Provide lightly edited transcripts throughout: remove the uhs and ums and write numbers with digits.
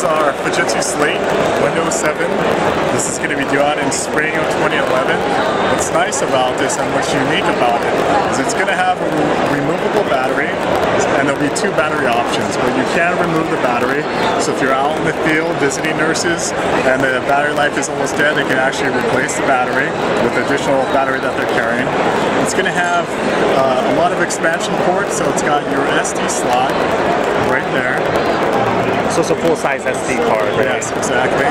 our Fujitsu Slate Windows 7. This is going to be due out in spring of 2011. What's nice about this and what's unique about it is it's going to have a removable battery, and there'll be two battery options, but you can remove the battery. So if you're out in the field visiting nurses and the battery life is almost dead, they can actually replace the battery with the additional battery that they're carrying. It's going to have a lot of expansion ports, so it's got your SD slot right there. So it's a full-size SD card, right? Yes, exactly.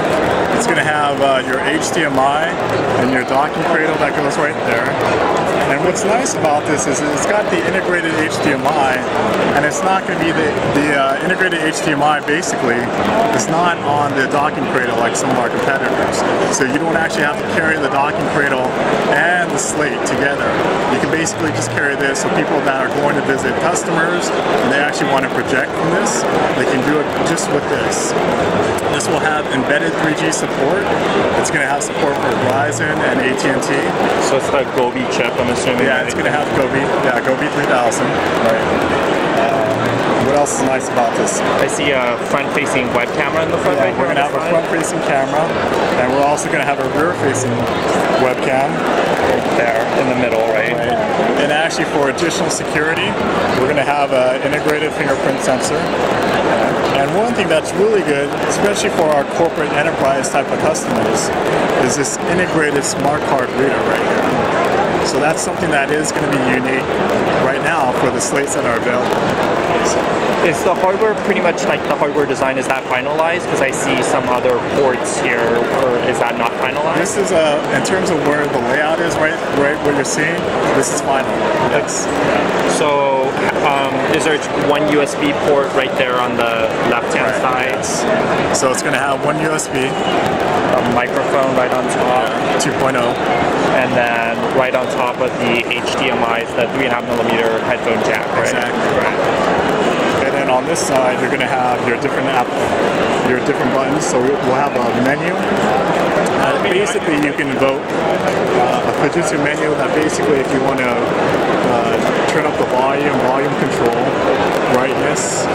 It's going to have your HDMI and your docking cradle that goes right there. And what's nice about this is it's got the integrated HDMI, and it's not going to be the integrated HDMI basically is not on the docking cradle like some of our competitors. So you don't actually have to carry the docking cradle and the Slate together. You can basically just carry this, so people that are going to visit customers and they actually want to project from this, they can do it just with this. This will have embedded 3G support. It's going to have support for Verizon and AT&T. So it's the Gobi chip, I'm assuming. Yeah, it's going to have Gobi. Yeah, Gobi 3000. Right. What else is nice about this? I see a front-facing web camera in the front. Yeah, we're going to have a front-facing camera, and we're also going to have a rear-facing webcam right there in the middle, right? And actually, for additional security, we're going to have an integrated fingerprint sensor. And one thing that's really good, especially for our corporate enterprise type of customers, is this integrated smart card reader right here. So that's something that is going to be unique right now for the Slates that are available. Is the hardware pretty much like the hardware design, is that finalized? Because I see some other ports here, or is that not finalized? This is, in terms of where the layout is, right what you're seeing, this is final. Yes. So is there one USB port right there on the left-hand side? So it's going to have one USB. A microphone right on top. 2.0. And then right on top of the HDMI is the 3.5mm headphone jack, right? Exactly. Right. And then on this side, you're going to have your different buttons. So we'll have a menu. Basically, you can vote a Fujitsu menu that basically, if you want to turn up the volume control, brightness,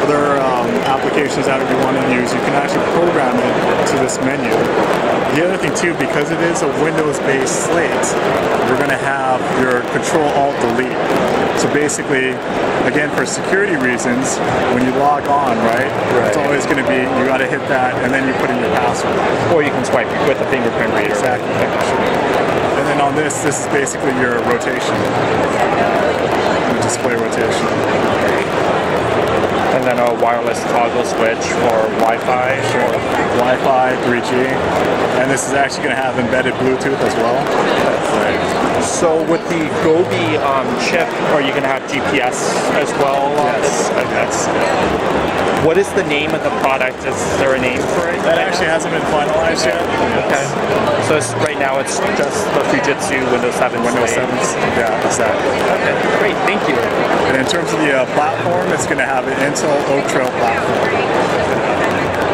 other applications that you want to use, you can actually program it to this menu. The other thing too, because it is a Windows-based Slate, you're going to have your Control-Alt-Delete. So basically, again, for security reasons, when you log on, right, it's always going to be, you got to hit that, and then you put in your password. Or you can swipe with a fingerprint reader. Exactly. And then on this is basically your rotation, your display rotation. And then a wireless toggle switch for Wi-Fi. Sure. Wi-Fi, 3G. And this is actually going to have embedded Bluetooth as well. Right. So with the Gobi chip, are you going to have GPS as well? Yes. Okay. What is the name of the product? Is there a name for it? That actually hasn't been finalized yet. Okay. So right now it's just the Fujitsu Windows 7. Windows 7. Yeah, exactly. Okay. Great. Thank you. And in terms of the platform, it's going to have an Intel Oak Trail platform.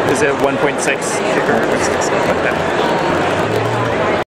Is it 1.6 gigahertz? 1.6. Okay.